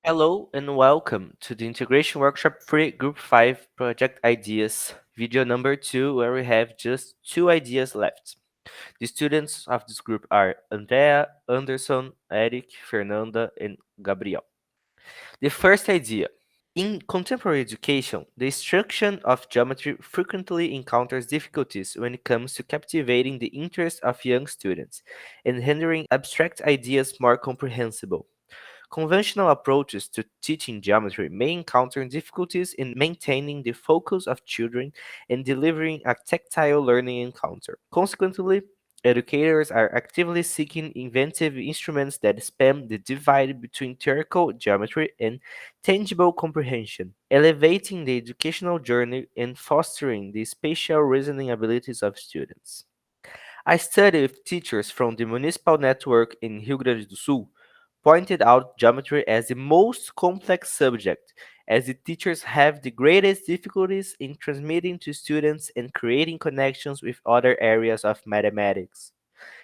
Hello and welcome to the Integration Workshop 3 Group 5 Project Ideas, video number 2, where we have just 2 ideas left. The students of this group are Andrea, Anderson, Eric, Fernanda, and Gabriel. The first idea. In contemporary education, the instruction of geometry frequently encounters difficulties when it comes to captivating the interest of young students and rendering abstract ideas more comprehensible. Conventional approaches to teaching geometry may encounter difficulties in maintaining the focus of children and delivering a tactile learning encounter. Consequently, educators are actively seeking inventive instruments that span the divide between theoretical geometry and tangible comprehension, elevating the educational journey and fostering the spatial reasoning abilities of students. A study with teachers from the municipal network in Rio Grande do Sul pointed out geometry as the most complex subject, as the teachers have the greatest difficulties in transmitting to students and creating connections with other areas of mathematics.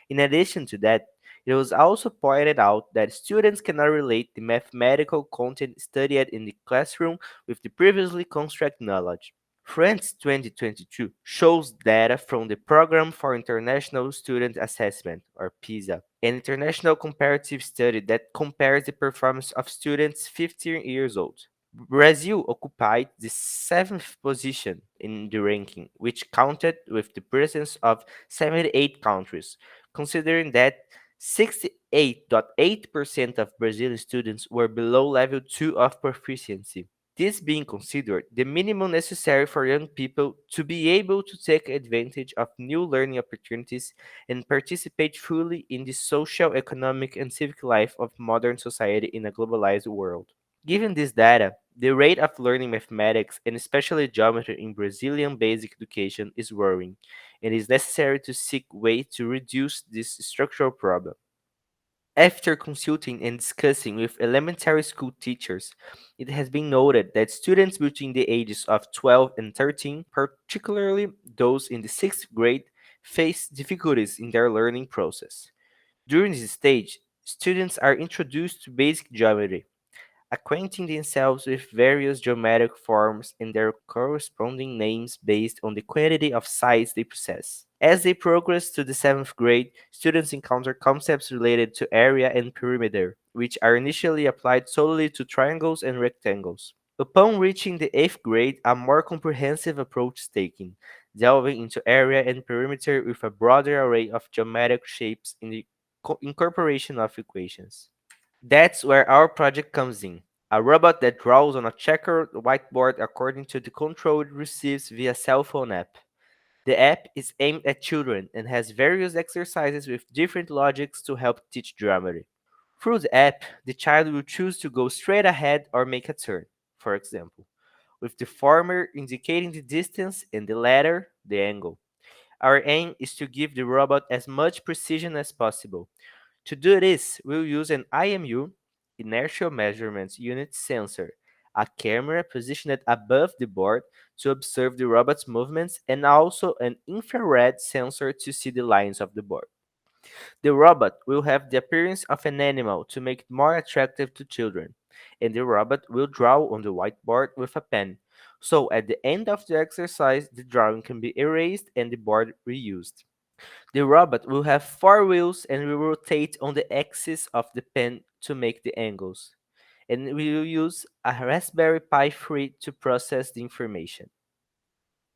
In addition to that, it was also pointed out that students cannot relate the mathematical content studied in the classroom with the previously constructed knowledge. France 2022 shows data from the Program for International Student Assessment, or PISA, an international comparative study that compares the performance of students 15 years old. Brazil occupied the seventh position in the ranking, which counted with the presence of 78 countries, considering that 68.8% of Brazilian students were below level 2 of proficiency. This being considered the minimum necessary for young people to be able to take advantage of new learning opportunities and participate fully in the social, economic, and civic life of modern society in a globalized world. Given this data, the rate of learning mathematics and especially geometry in Brazilian basic education is worrying, and it is necessary to seek ways to reduce this structural problem. After consulting and discussing with elementary school teachers, it has been noted that students between the ages of 12 and 13, particularly those in the 6th grade, face difficulties in their learning process. During this stage, students are introduced to basic geometry, acquainting themselves with various geometric forms and their corresponding names based on the quantity of sides they possess. As they progress to the 7th grade, students encounter concepts related to area and perimeter, which are initially applied solely to triangles and rectangles. Upon reaching the 8th grade, a more comprehensive approach is taken, delving into area and perimeter with a broader array of geometric shapes in the incorporation of equations. That's where our project comes in. A robot that draws on a checkered whiteboard according to the control it receives via cell phone app. The app is aimed at children and has various exercises with different logics to help teach geometry. Through the app, the child will choose to go straight ahead or make a turn, for example, with the former indicating the distance and the latter the angle. Our aim is to give the robot as much precision as possible. To do this, we'll use an IMU, inertial measurements unit sensor, a camera positioned above the board to observe the robot's movements, and also an infrared sensor to see the lines of the board. The robot will have the appearance of an animal to make it more attractive to children, and the robot will draw on the whiteboard with a pen. So at the end of the exercise, the drawing can be erased and the board reused. The robot will have 4 wheels and will rotate on the axis of the pen to make the angles. And we will use a Raspberry Pi 3 to process the information.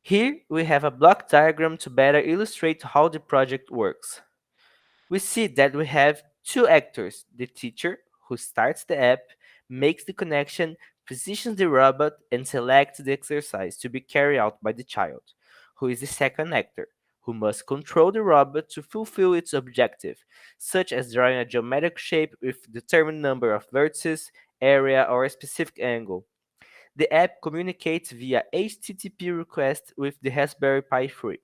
Here we have a block diagram to better illustrate how the project works. We see that we have two actors, the teacher, who starts the app, makes the connection, positions the robot, and selects the exercise to be carried out by the child, who is the second actor, who must control the robot to fulfill its objective, such as drawing a geometric shape with determined number of vertices, area, or a specific angle. The app communicates via HTTP request with the Raspberry Pi 3,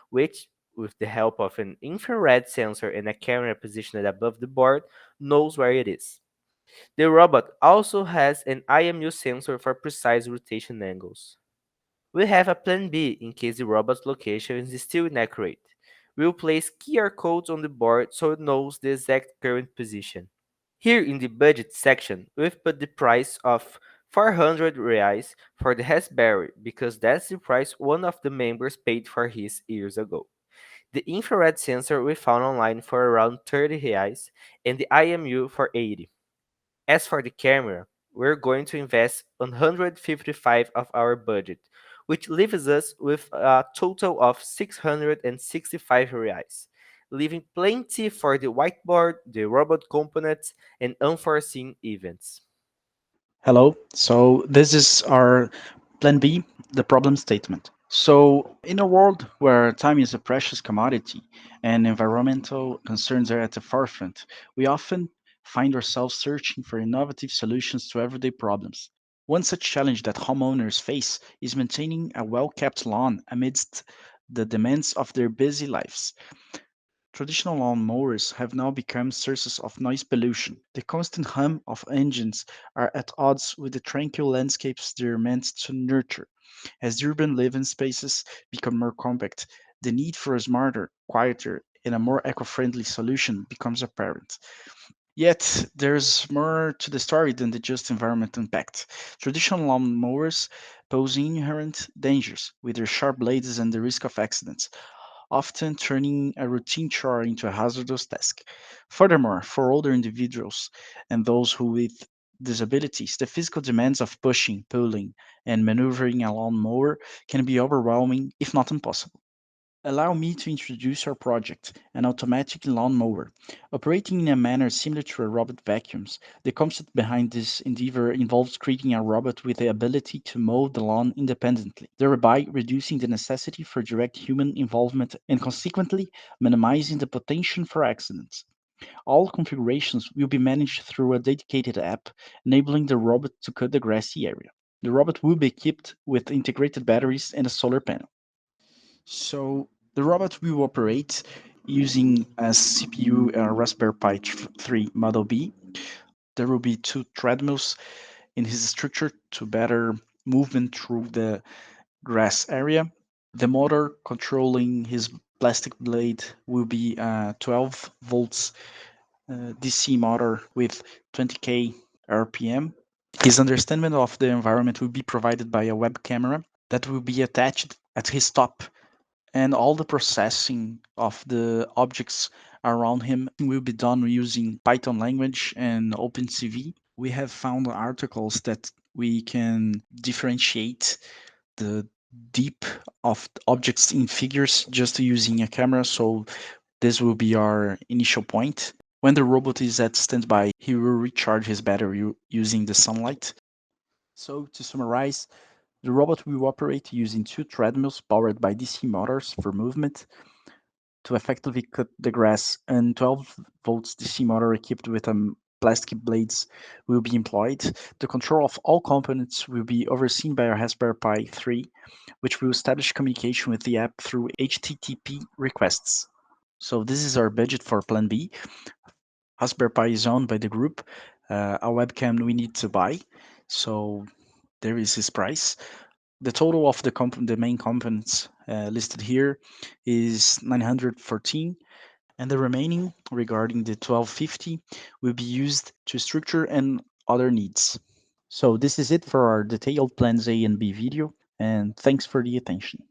which, with the help of an infrared sensor and a camera positioned above the board, knows where it is. The robot also has an IMU sensor for precise rotation angles. We have a plan B in case the robot's location is still inaccurate. We'll place QR codes on the board so it knows the exact current position. Here in the budget section, we've put the price of 400 reais for the Raspberry because that's the price one of the members paid for his years ago. The infrared sensor we found online for around 30 reais and the IMU for 80. As for the camera, we're going to invest 155 of our budget, which leaves us with a total of 665 reais, leaving plenty for the whiteboard, the robot components, and unforeseen events. Hello. So this is our plan B, the problem statement. So in a world where time is a precious commodity and environmental concerns are at the forefront, we often find ourselves searching for innovative solutions to everyday problems. One such challenge that homeowners face is maintaining a well-kept lawn amidst the demands of their busy lives. Traditional lawn mowers have now become sources of noise pollution. The constant hum of engines are at odds with the tranquil landscapes they're meant to nurture. As urban living spaces become more compact, the need for a smarter, quieter, and a more eco-friendly solution becomes apparent. Yet, there's more to the story than the just environmental impact. Traditional lawn mowers pose inherent dangers with their sharp blades and the risk of accidents, often turning a routine chore into a hazardous task. Furthermore, for older individuals and those who with disabilities, the physical demands of pushing, pulling, and maneuvering a lawnmower can be overwhelming, if not impossible. Allow me to introduce our project, an automatic lawnmower. Operating in a manner similar to a robot vacuums, the concept behind this endeavor involves creating a robot with the ability to mow the lawn independently, thereby reducing the necessity for direct human involvement and consequently minimizing the potential for accidents. All configurations will be managed through a dedicated app, enabling the robot to cut the grassy area. The robot will be equipped with integrated batteries and a solar panel. So the robot will operate using a CPU Raspberry Pi 3 Model B. There will be two treadmills in his structure to better movement through the grass area. The motor controlling his plastic blade will be a 12 volts DC motor with 20k RPM. His understanding of the environment will be provided by a web camera that will be attached at his top, and all the processing of the objects around him will be done using Python language and OpenCV. We have found articles that we can differentiate the deep of objects in figures just using a camera, so this will be our initial point. When the robot is at standby, he will recharge his battery using the sunlight. So to summarize, the robot will operate using two treadmills powered by DC motors for movement to effectively cut the grass, and 12 volts DC motor equipped with plastic blades will be employed. The control of all components will be overseen by our Raspberry Pi 3, which will establish communication with the app through HTTP requests. So this is our budget for Plan B. Raspberry Pi is owned by the group. A webcam we need to buy, so there is his price. The total of the main components listed here is 914, and the remaining regarding the 1250 will be used to structure and other needs. So this is it for our detailed plans A and B video, and thanks for the attention.